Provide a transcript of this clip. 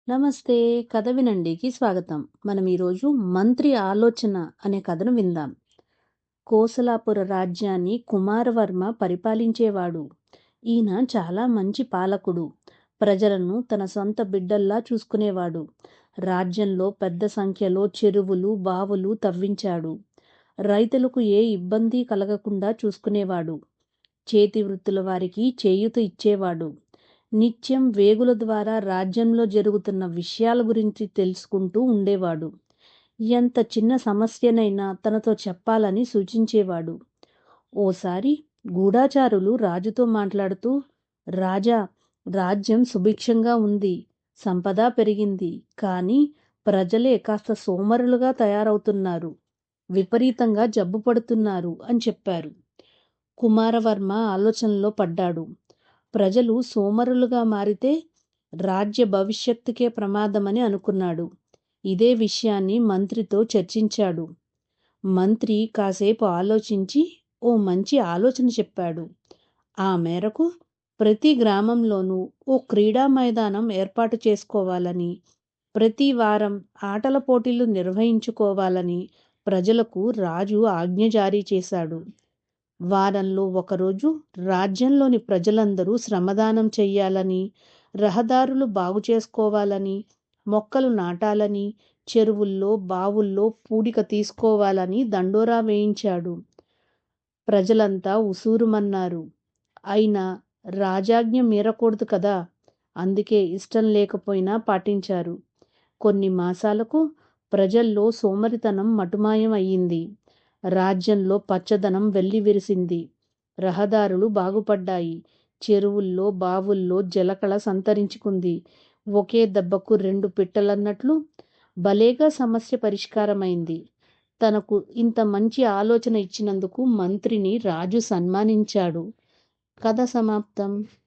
నమస్తే. కథ వినండికి స్వాగతం. మనం ఈరోజు 'మంత్రి ఆలోచన' అనే కథను విందాం. కోసలాపుర రాజ్యాన్ని కుమారవర్మ పరిపాలించేవాడు. ఈయన చాలా మంచి పాలకుడు. ప్రజలను తన సొంత బిడ్డల్లా చూసుకునేవాడు. రాజ్యంలో పెద్ద సంఖ్యలో చెరువులు, బావులు తవ్వించాడు. రైతులకు ఏ ఇబ్బంది కలగకుండా చూసుకునేవాడు. చేతి వృత్తుల వారికి చేయూత ఇచ్చేవాడు. నిత్యం వేగుల ద్వారా రాజ్యంలో జరుగుతున్న విషయాల గురించి తెలుసుకుంటూ ఉండేవాడు. ఎంత చిన్న సమస్యనైనా తనతో చెప్పాలని సూచించేవాడు. ఓసారి గూఢాచారులు రాజుతో మాట్లాడుతూ, రాజా, రాజ్యం సుభిక్షంగా ఉంది, సంపద పెరిగింది, కానీ ప్రజలే కాస్త సోమరులుగా తయారవుతున్నారు, విపరీతంగా జబ్బు పడుతున్నారు అని చెప్పారు. కుమారవర్మ ఆలోచనలో పడ్డాడు. ప్రజలు సోమరులుగా మారితే రాజ్య భవిష్యత్తుకే ప్రమాదమని అనుకున్నాడు. ఇదే విషయాన్ని మంత్రితో చర్చించాడు. మంత్రి కాసేపు ఆలోచించి ఓ మంచి ఆలోచన చెప్పాడు. ఆ మేరకు ప్రతి గ్రామంలోనూ ఓ క్రీడా మైదానం ఏర్పాటు చేసుకోవాలని, ప్రతి వారం ఆటల పోటీలు నిర్వహించుకోవాలని ప్రజలకు రాజు ఆజ్ఞ జారీ చేశాడు. వారంలో ఒకరోజు రాజ్యంలోని ప్రజలందరూ శ్రమదానం చెయ్యాలని, రహదారులు బాగు చేసుకోవాలని, మొక్కలు నాటాలని, చెరువుల్లో బావుల్లో పూడిక తీసుకోవాలని దండోరా వేయించాడు. ప్రజలంతా ఉసూరుమన్నారు. అయినా రాజాజ్ఞ మీరకూడదు కదా, అందుకే ఇష్టం లేకపోయినా పాటించారు. కొన్ని మాసాలకు ప్రజల్లో సోమరితనం మటుమాయం అయ్యింది. రాజ్యంలో పచ్చదనం వెల్లివిరిసింది. రహదారులు బాగుపడ్డాయి. చెరువుల్లో బావుల్లో జలకళ సంతరించుకుంది. ఒకే దెబ్బకు రెండు పిట్టలన్నట్లు భలేగా సమస్య పరిష్కారమైంది. తనకు ఇంత మంచి ఆలోచన ఇచ్చినందుకు మంత్రిని రాజు సన్మానించాడు. కథ సమాప్తం.